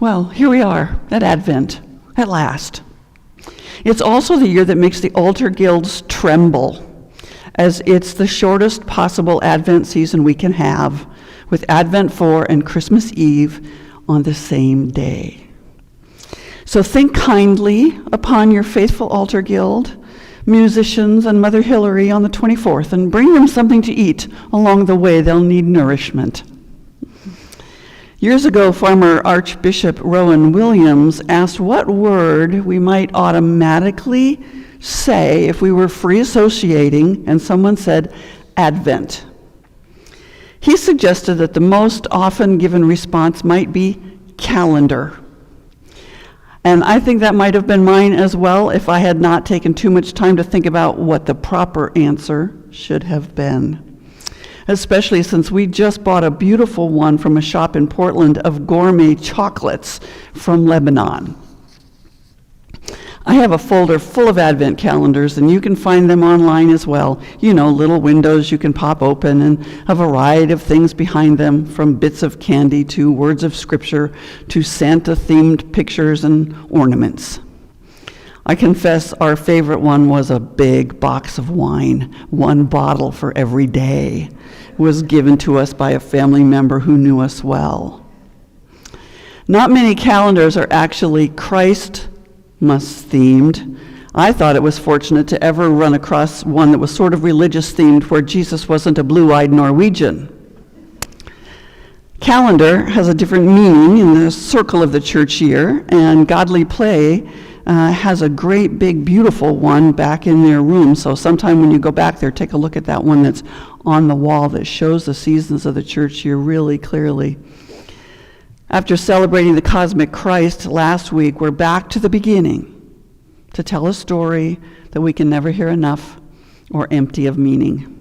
Well, here we are at Advent, at last. It's also the year that makes the altar guilds tremble, as it's the shortest possible Advent season we can have, with Advent 4 and Christmas Eve on the same day. So think kindly upon your faithful altar guild, musicians and Mother Hilary on the 24th, and bring them something to eat along the way. They'll need nourishment. Years ago, former Archbishop Rowan Williams asked what word we might automatically say if we were free associating, and someone said Advent. He suggested that the most often given response might be calendar. And I think that might have been mine as well if I had not taken too much time to think about what the proper answer should have been. Especially since we just bought a beautiful one from a shop in Portland of gourmet chocolates from Lebanon. I have a folder full of Advent calendars, and you can find them online as well. You know, little windows you can pop open and a variety of things behind them, from bits of candy to words of scripture to Santa-themed pictures and ornaments. I confess our favorite one was a big box of wine, one bottle for every day. It was given to us by a family member who knew us well. Not many calendars are actually Christmas themed. I thought it was fortunate to ever run across one that was sort of religious themed, where Jesus wasn't a blue-eyed Norwegian. Calendar has a different meaning in the circle of the church year, and Godly Play has a great big beautiful one back in their room. So sometime when you go back there, take a look at that one that's on the wall that shows the seasons of the church year really clearly. After celebrating the cosmic Christ last week, we're back to the beginning to tell a story that we can never hear enough or empty of meaning.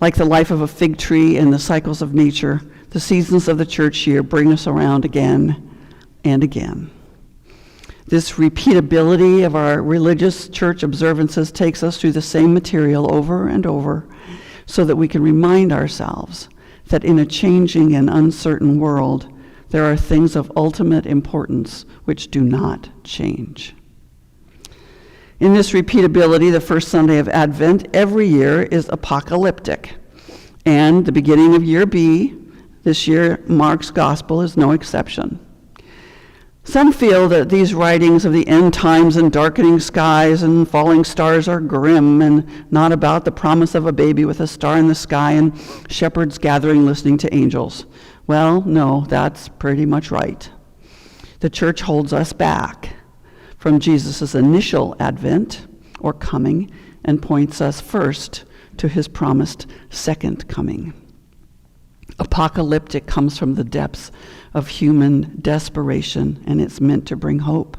Like the life of a fig tree and the cycles of nature, the seasons of the church year bring us around again and again. This repeatability of our religious church observances takes us through the same material over and over, so that we can remind ourselves that in a changing and uncertain world, there are things of ultimate importance which do not change. In this repeatability, the first Sunday of Advent every year is apocalyptic, and the beginning of year B, this year, Mark's Gospel, is no exception. Some feel that these writings of the end times and darkening skies and falling stars are grim and not about the promise of a baby with a star in the sky and shepherds gathering listening to angels. Well, no, that's pretty much right. The church holds us back from Jesus' initial advent or coming and points us first to his promised second coming. Apocalyptic comes from the depths of human desperation, and it's meant to bring hope.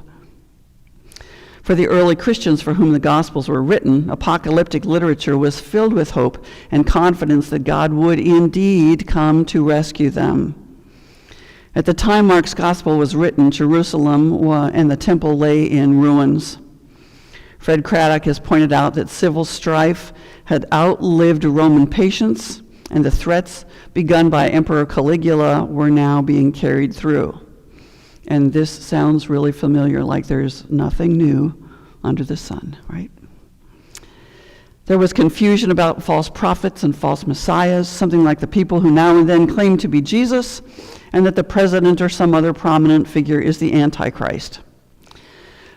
For the early Christians for whom the Gospels were written, apocalyptic literature was filled with hope and confidence that God would indeed come to rescue them. At the time Mark's Gospel was written, Jerusalem and the temple lay in ruins. Fred Craddock has pointed out that civil strife had outlived Roman patience, and the threats begun by Emperor Caligula were now being carried through. And this sounds really familiar, like there's nothing new under the sun, right? There was confusion about false prophets and false messiahs, something like the people who now and then claim to be Jesus, and that the president or some other prominent figure is the Antichrist.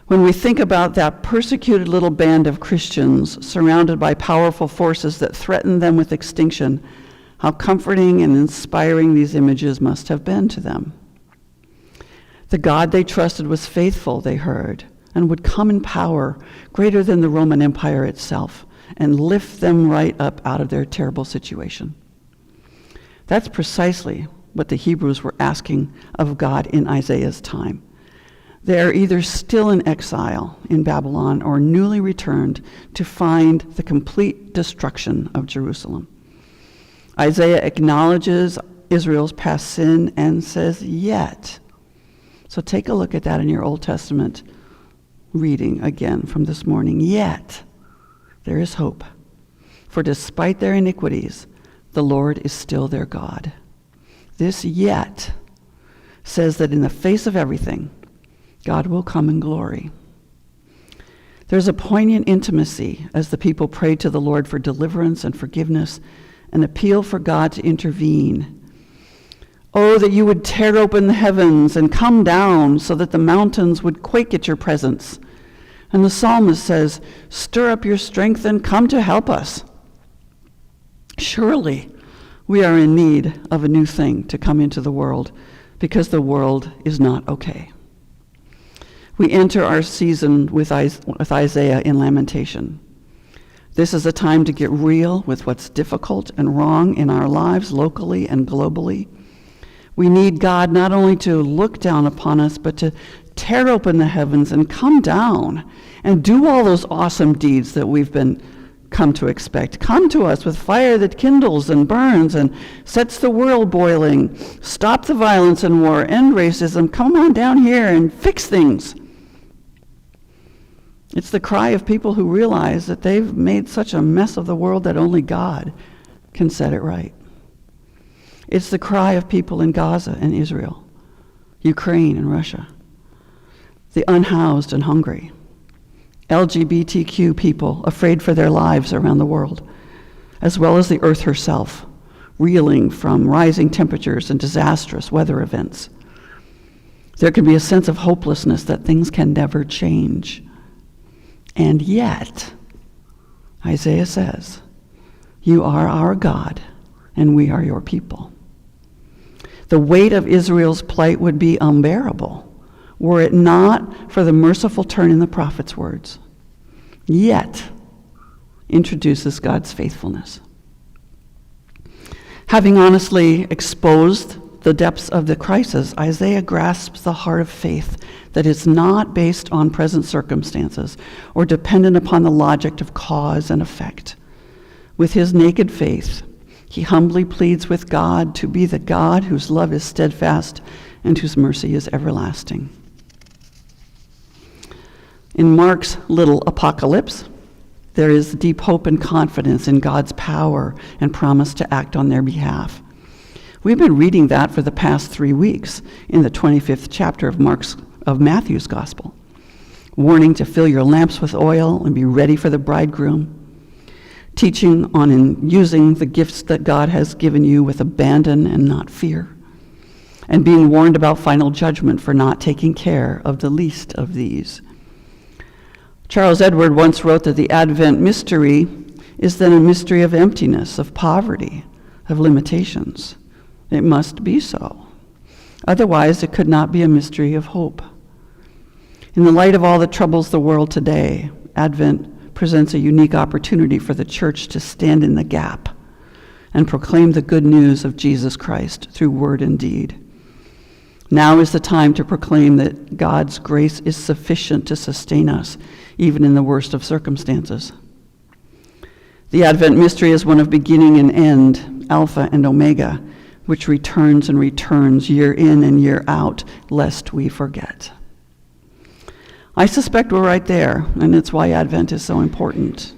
When we think about that persecuted little band of Christians surrounded by powerful forces that threaten them with extinction, how comforting and inspiring these images must have been to them. The God they trusted was faithful, they heard, and would come in power greater than the Roman Empire itself and lift them right up out of their terrible situation. That's precisely what the Hebrews were asking of God in Isaiah's time. They are either still in exile in Babylon or newly returned to find the complete destruction of Jerusalem. Isaiah acknowledges Israel's past sin and says, yet. So take a look at that in your Old Testament reading again from this morning. Yet there is hope. For despite their iniquities, the Lord is still their God. This yet says that in the face of everything, God will come in glory. There's a poignant intimacy as the people pray to the Lord for deliverance and forgiveness, an appeal for God to intervene. Oh, that you would tear open the heavens and come down so that the mountains would quake at your presence. And the psalmist says, stir up your strength and come to help us. Surely we are in need of a new thing to come into the world because the world is not okay. We enter our season with Isaiah in lamentation. This is a time to get real with what's difficult and wrong in our lives locally and globally. We need God not only to look down upon us, but to tear open the heavens and come down and do all those awesome deeds that we've been come to expect. Come to us with fire that kindles and burns and sets the world boiling. Stop the violence and war, end racism. Come on down here and fix things. It's the cry of people who realize that they've made such a mess of the world that only God can set it right. It's the cry of people in Gaza and Israel, Ukraine and Russia, the unhoused and hungry, LGBTQ people afraid for their lives around the world, as well as the earth herself, reeling from rising temperatures and disastrous weather events. There can be a sense of hopelessness that things can never change. And yet, Isaiah says, you are our God, and we are your people. The weight of Israel's plight would be unbearable were it not for the merciful turn in the prophet's words. Yet, introduces God's faithfulness. Having honestly exposed the depths of the crisis, Isaiah grasps the heart of faith that is not based on present circumstances or dependent upon the logic of cause and effect. With his naked faith, he humbly pleads with God to be the God whose love is steadfast and whose mercy is everlasting. In Mark's little apocalypse, there is deep hope and confidence in God's power and promise to act on their behalf. We've been reading that for the past 3 weeks in the 25th chapter of Matthew's Gospel. Warning to fill your lamps with oil and be ready for the bridegroom. Teaching on using the gifts that God has given you with abandon and not fear. And being warned about final judgment for not taking care of the least of these. Charles Edward once wrote that the Advent mystery is then a mystery of emptiness, of poverty, of limitations. It must be so. Otherwise, it could not be a mystery of hope. In the light of all that troubles the world today, Advent presents a unique opportunity for the church to stand in the gap and proclaim the good news of Jesus Christ through word and deed. Now is the time to proclaim that God's grace is sufficient to sustain us, even in the worst of circumstances. The Advent mystery is one of beginning and end, Alpha and Omega, which returns and returns year in and year out, lest we forget. I suspect we're right there, and it's why Advent is so important.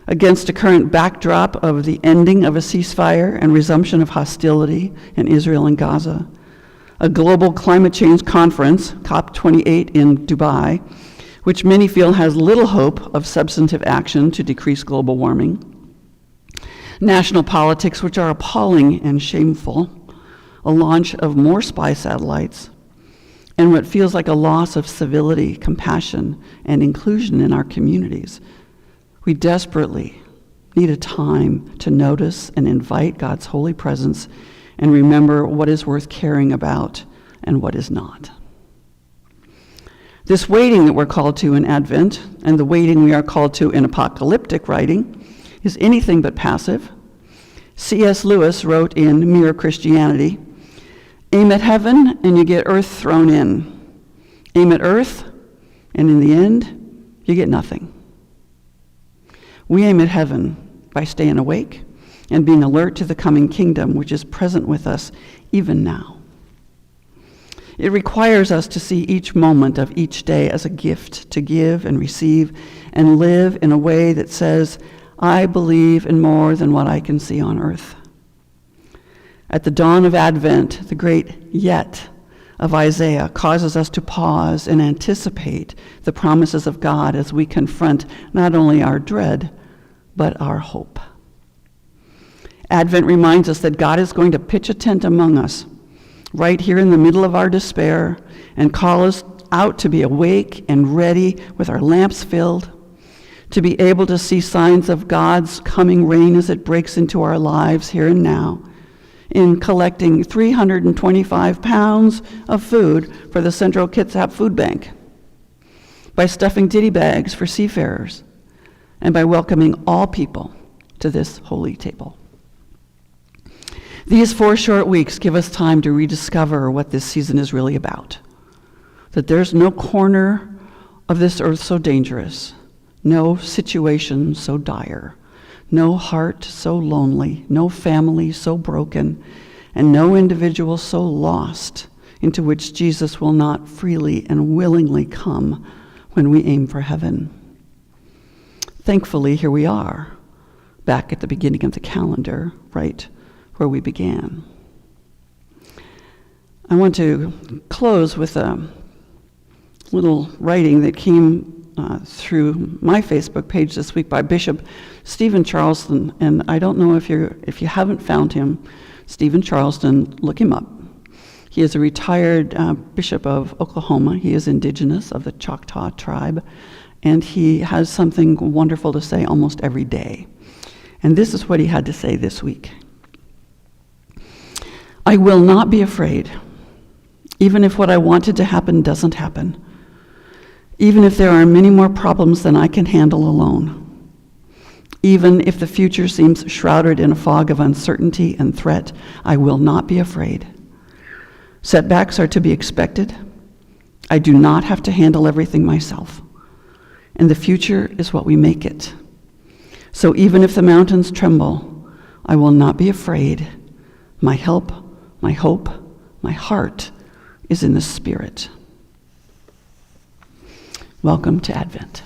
Against a current backdrop of the ending of a ceasefire and resumption of hostility in Israel and Gaza, a global climate change conference, COP28 in Dubai, which many feel has little hope of substantive action to decrease global warming, national politics which are appalling and shameful, a launch of more spy satellites, and what feels like a loss of civility, compassion, and inclusion in our communities. We desperately need a time to notice and invite God's holy presence and remember what is worth caring about and what is not. This waiting that we're called to in Advent, and the waiting we are called to in apocalyptic writing, is anything but passive. C.S. Lewis wrote in Mere Christianity, aim at heaven and you get earth thrown in. Aim at earth and in the end, you get nothing. We aim at heaven by staying awake and being alert to the coming kingdom which is present with us even now. It requires us to see each moment of each day as a gift to give and receive and live in a way that says, I believe in more than what I can see on earth. At the dawn of Advent, the great yet of Isaiah causes us to pause and anticipate the promises of God as we confront not only our dread, but our hope. Advent reminds us that God is going to pitch a tent among us, right here in the middle of our despair, and call us out to be awake and ready with our lamps filled, to be able to see signs of God's coming reign as it breaks into our lives here and now, in collecting 325 pounds of food for the Central Kitsap Food Bank, by stuffing ditty bags for seafarers, and by welcoming all people to this holy table. These 4 short weeks give us time to rediscover what this season is really about. That there's no corner of this earth so dangerous, no situation so dire, no heart so lonely, no family so broken, and no individual so lost into which Jesus will not freely and willingly come when we aim for heaven. Thankfully, here we are, back at the beginning of the calendar, right where we began. I want to close with a little writing that came through my Facebook page this week by Bishop Stephen Charleston, and I don't know if you haven't found him, Stephen Charleston, look him up. He is a retired bishop of Oklahoma. He is indigenous of the Choctaw tribe, and he has something wonderful to say almost every day. And this is what he had to say this week. I will not be afraid, even if what I wanted to happen doesn't happen, even if there are many more problems than I can handle alone, even if the future seems shrouded in a fog of uncertainty and threat, I will not be afraid. Setbacks are to be expected. I do not have to handle everything myself, and the future is what we make it. So even if the mountains tremble, I will not be afraid. My help, my hope, my heart is in the Spirit. Welcome to Advent.